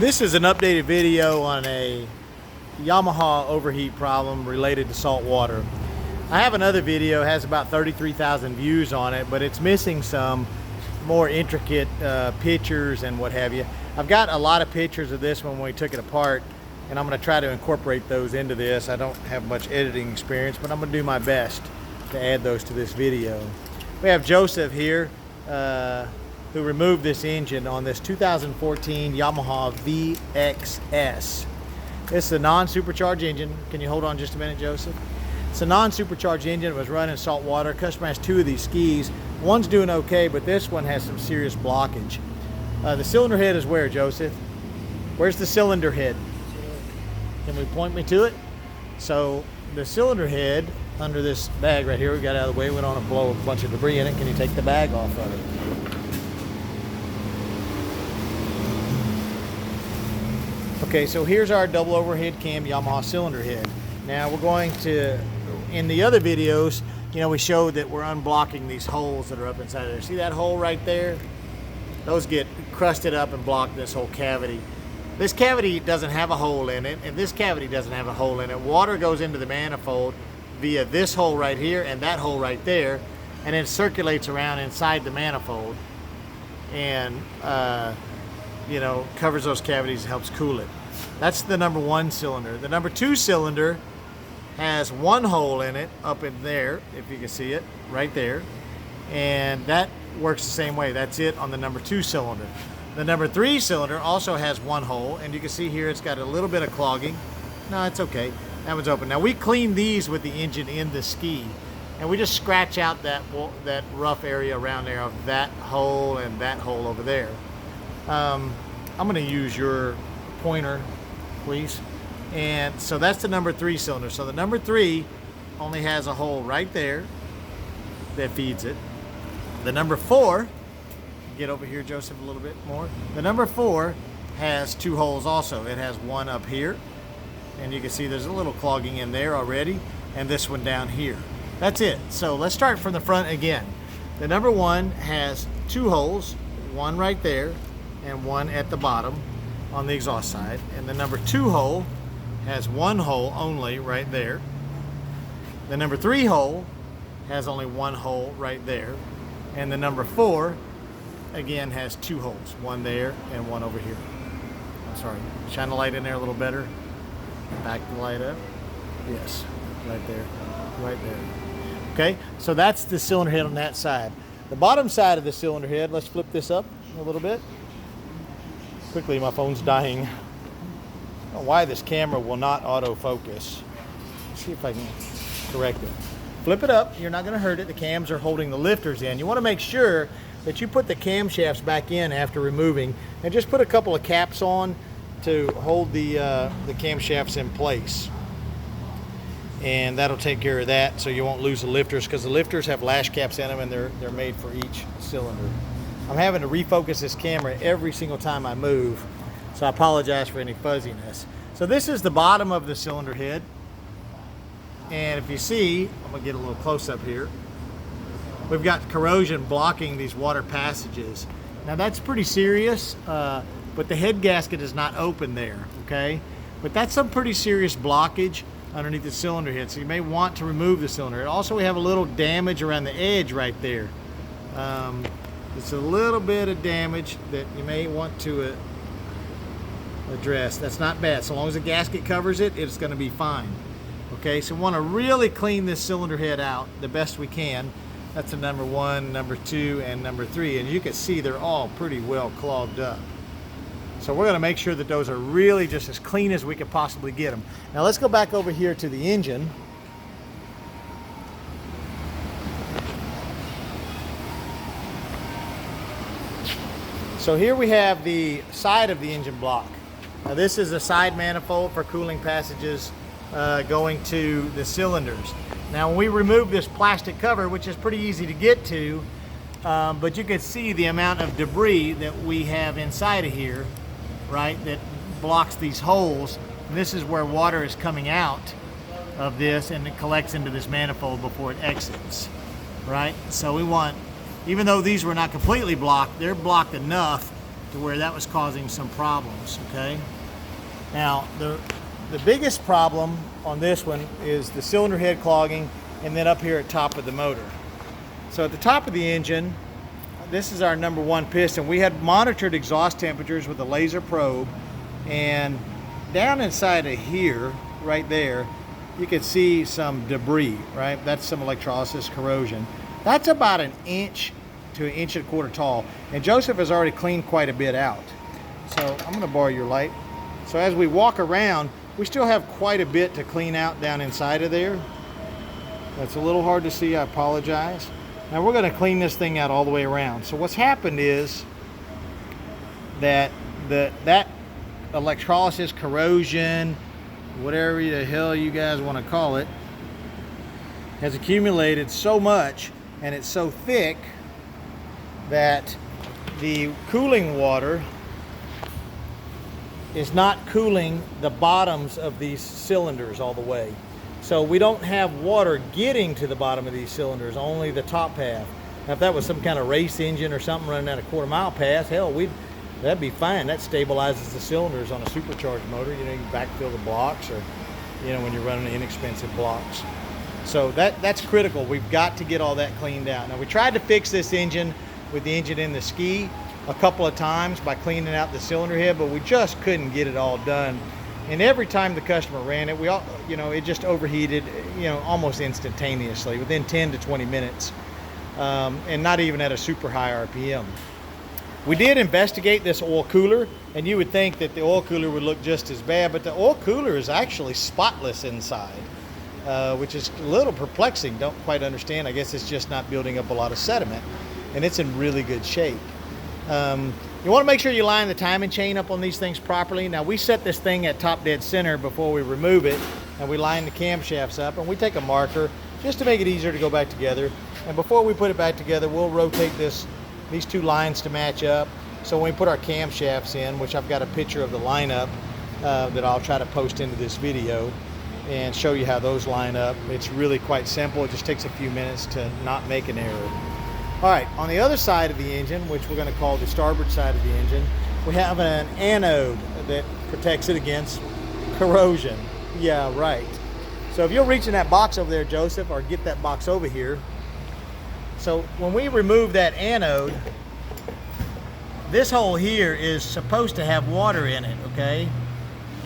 This is an updated video on a Yamaha overheat problem related to salt water. I have another video, it has about 33,000 views on it, but it's missing some more intricate pictures and what have you. I've got a lot of pictures of this when we took it apart, and I'm going to try to incorporate those into this. I don't have much editing experience, but I'm going to do my best to add those to this video. We have Joseph here who removed this engine on this 2014 Yamaha VXS. It's a non-supercharged engine. Can you hold on just a minute, Joseph? It's a non-supercharged engine. It was running salt water. Customer has two of these skis. One's doing okay, but this one has some serious blockage. The cylinder head is where, Joseph? Where's the cylinder head? Can we point me to it? So the cylinder head under this bag right here, we got out of the way. We don't want to blow a bunch of debris in it. Can you take the bag off of it? Okay, so here's our double overhead cam Yamaha cylinder head. Now we're going to, in the other videos, you know, we showed that we're unblocking these holes that are up inside there. See that hole right there? Those get crusted up and block this whole cavity. This cavity doesn't have a hole in it, and this cavity doesn't have a hole in it. Water goes into the manifold via this hole right here and that hole right there, and it circulates around inside the manifold and you know, covers those cavities and helps cool it. That's the number one cylinder. The number two cylinder has one hole in it up in there, if you can see it, right there. And that works the same way. That's it on the number two cylinder. The number three cylinder also has one hole, and you can see here it's got a little bit of clogging. No, it's okay. That one's open. Now we clean these with the engine in the ski, and we just scratch out that rough area around there of that hole and that hole over there. I'm going to use your pointer, please. And so that's the number three cylinder. So the number three only has a hole right there that feeds it. The number four, get over here, Joseph, a little bit more. The number four has two holes also. It has one up here, and you can see there's a little clogging in there already, and this one down here. That's it. So let's start from the front again. The number one has two holes, one right there and one at the bottom on the exhaust side, and the number two hole has one hole only right there. The number three hole has only one hole right there, and the number four again has two holes, one there and one over here. I'm sorry, shine the light in there a little better. Back the light up. Yes, right there, right there. Okay, so that's the cylinder head on that side. The bottom side of the cylinder head, let's flip this up a little bit. Quickly, my phone's dying. I don't know why this camera will not autofocus. Let's see if I can correct it. Flip it up, you're not going to hurt it. The cams are holding the lifters in. You want to make sure that you put the camshafts back in after removing, and just put a couple of caps on to hold the camshafts in place. And that'll take care of that, so you won't lose the lifters, because the lifters have lash caps in them, and they're made for each cylinder. I'm having to refocus this camera every single time I move, so I apologize for any fuzziness. So this is the bottom of the cylinder head, and if you see, I'm gonna get a little close up here, we've got corrosion blocking these water passages. Now that's pretty serious, but the head gasket is not open there, okay? But that's some pretty serious blockage underneath the cylinder head, so you may want to remove the cylinder head. Also, we have a little damage around the edge right there. It's a little bit of damage that you may want to address. That's not bad. So long as the gasket covers it, it's going to be fine. Okay, so we want to really clean this cylinder head out the best we can. That's the number one, number two, and number three. And you can see they're all pretty well clogged up. So we're going to make sure that those are really just as clean as we could possibly get them. Now let's go back over here to the engine. So here we have the side of the engine block. Now this is a side manifold for cooling passages going to the cylinders. Now when we remove this plastic cover, which is pretty easy to get to, but you can see the amount of debris that we have inside of here, right, that blocks these holes. And this is where water is coming out of this, and it collects into this manifold before it exits, right? So we want, even though these were not completely blocked, they're blocked enough to where that was causing some problems, okay? Now, the biggest problem on this one is the cylinder head clogging, and then up here at top of the motor. So at the top of the engine, this is our number one piston. We had monitored exhaust temperatures with a laser probe, and down inside of here, right there, you can see some debris, right? That's some electrolysis corrosion. That's about 1 inch to 1.25 inches tall, and Joseph has already cleaned quite a bit out. So I'm gonna borrow your light. So as we walk around, we still have quite a bit to clean out down inside of there. That's a little hard to see, I apologize. Now we're gonna clean this thing out all the way around. So what's happened is that that electrolysis corrosion, whatever the hell you guys want to call it, has accumulated so much, and it's so thick that the cooling water is not cooling the bottoms of these cylinders all the way. So we don't have water getting to the bottom of these cylinders, only the top half. Now if that was some kind of race engine or something running at a 1/4 mile pass, hell, that'd be fine. That stabilizes the cylinders on a supercharged motor. You know, you can backfill the blocks, or, you know, when you're running inexpensive blocks. So that's critical. We've got to get all that cleaned out. Now we tried to fix this engine with the engine in the ski a couple of times by cleaning out the cylinder head, but we just couldn't get it all done. And every time the customer ran it, it just overheated, almost instantaneously within 10 to 20 minutes, and not even at a super high RPM. We did investigate this oil cooler, and you would think that the oil cooler would look just as bad, but the oil cooler is actually spotless inside, which is a little perplexing. Don't quite understand. I guess it's just not building up a lot of sediment, and it's in really good shape. You want to make sure you line the timing chain up on these things properly. Now we set this thing at top dead center before we remove it, and we line the camshafts up, and we take a marker just to make it easier to go back together. And before we put it back together, we'll rotate these two lines to match up. So when we put our camshafts in, which I've got a picture of the lineup that I'll try to post into this video and show you how those line up. It's really quite simple. It just takes a few minutes to not make an error. All right, on the other side of the engine, which we're going to call the starboard side of the engine, we have an anode that protects it against corrosion. Yeah, right. So if you'll reach in that box over there, Joseph, or get that box over here. So when we remove that anode, this hole here is supposed to have water in it, okay?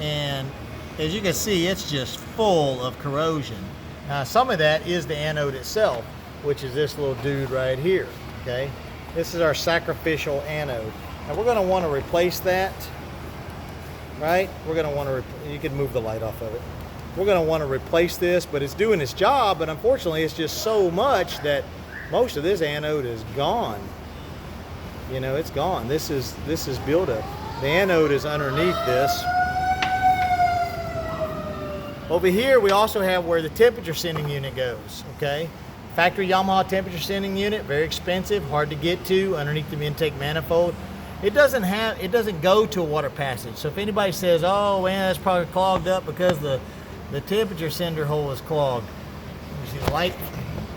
And as you can see, it's just full of corrosion. Now, some of that is the anode itself, which is this little dude right here, okay? This is our sacrificial anode. Now we're gonna wanna replace that, right? We're gonna wanna, you can move the light off of it. We're gonna wanna replace this, but it's doing its job, but unfortunately it's just so much that most of this anode is gone. You know, it's gone. This is buildup. The anode is underneath this. Over here we also have where the temperature sending unit goes, okay? Factory Yamaha temperature sending unit, very expensive, hard to get to, underneath the intake manifold. It doesn't go to a water passage. So if anybody says, oh man, that's probably clogged up because the temperature sender hole is clogged. Let me see the light.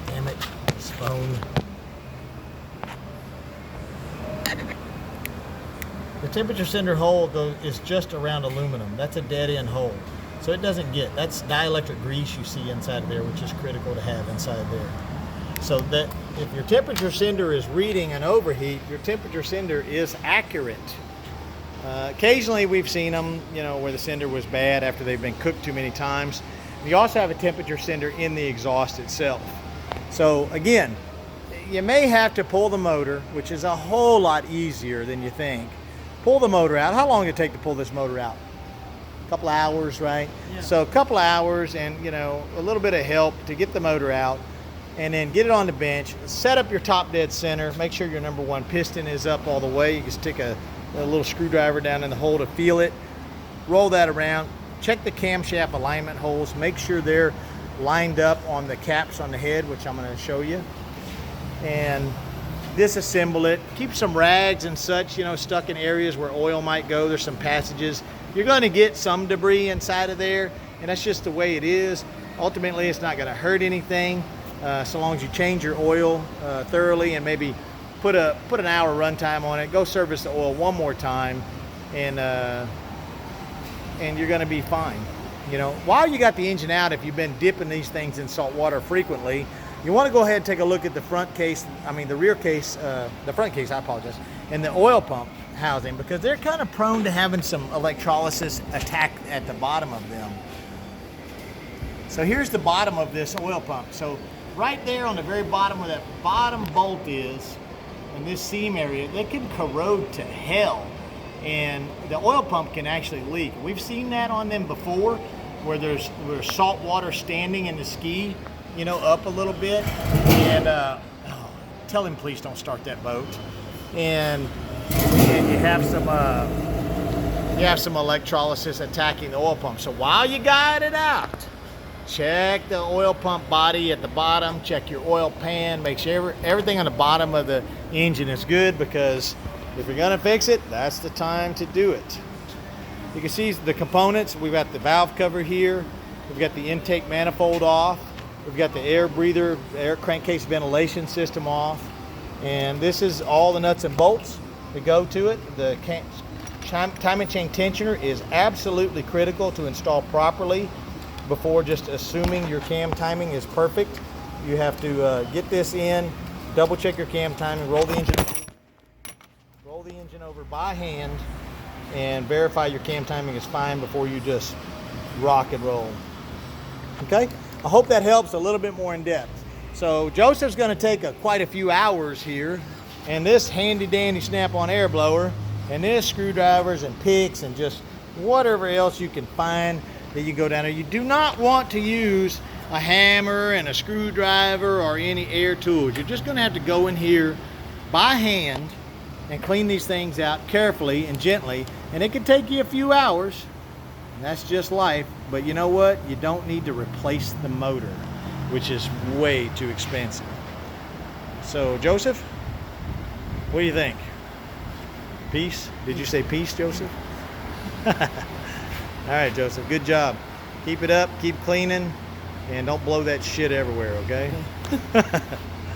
Damn it, this phone. The temperature sender hole is just around aluminum. That's a dead end hole. So it doesn't get, that's dielectric grease you see inside of there, which is critical to have inside there. So that if your temperature sender is reading an overheat, your temperature sender is accurate. Occasionally we've seen them, where the sender was bad after they've been cooked too many times. You also have a temperature sender in the exhaust itself. So again, you may have to pull the motor, which is a whole lot easier than you think. Pull the motor out. How long did it take to pull this motor out? Couple hours, right? Yeah. So a couple hours and a little bit of help to get the motor out, and then get it on the bench, set up your top dead center, make sure your number one piston is up all the way. You can stick a little screwdriver down in the hole to feel it, roll that around, check the camshaft alignment holes, make sure they're lined up on the caps on the head, which I'm going to show you, and disassemble it. Keep some rags and such, stuck in areas where oil might go. There's some passages. You're going to get some debris inside of there, and that's just the way it is. Ultimately, it's not going to hurt anything so long as you change your oil thoroughly and maybe put an hour runtime on it, go service the oil one more time, and you're going to be fine. You know, while you got the engine out, if you've been dipping these things in salt water frequently, you want to go ahead and take a look at the front case, the rear case, the front case, I apologize, and the oil pump housing, because they're kind of prone to having some electrolysis attack at the bottom of them. So here's the bottom of this oil pump. So right there on the very bottom where that bottom bolt is, in this seam area, they can corrode to hell, and the oil pump can actually leak. We've seen that on them before, where there's salt water standing in the ski, you know, up a little bit, and tell him please don't start that boat. And you have some electrolysis attacking the oil pump. So while you got it out, check the oil pump body at the bottom, check your oil pan, make sure everything on the bottom of the engine is good, because if you're gonna fix it, that's the time to do it. You can see the components. We've got the valve cover here, we've got the intake manifold off, we've got the air breather, air crankcase ventilation system off, and this is all the nuts and bolts that go to it. The timing chain tensioner is absolutely critical to install properly before just assuming your cam timing is perfect. You have to get this in, double check your cam timing, roll the engine over by hand, and verify your cam timing is fine before you just rock and roll. Okay, I hope that helps a little bit more in depth. So Joseph's going to take quite a few hours here, and this handy dandy snap-on air blower, and this screwdrivers and picks and just whatever else you can find that you go down there. You do not want to use a hammer and a screwdriver or any air tools. You're just going to have to go in here by hand and clean these things out carefully and gently, and it can take you a few hours, and that's just life. But you know what? You don't need to replace the motor, which is way too expensive. So Joseph, what do you think? Peace? Did you say peace, Joseph? All right, Joseph, good job. Keep it up, keep cleaning, and don't blow that shit everywhere, okay?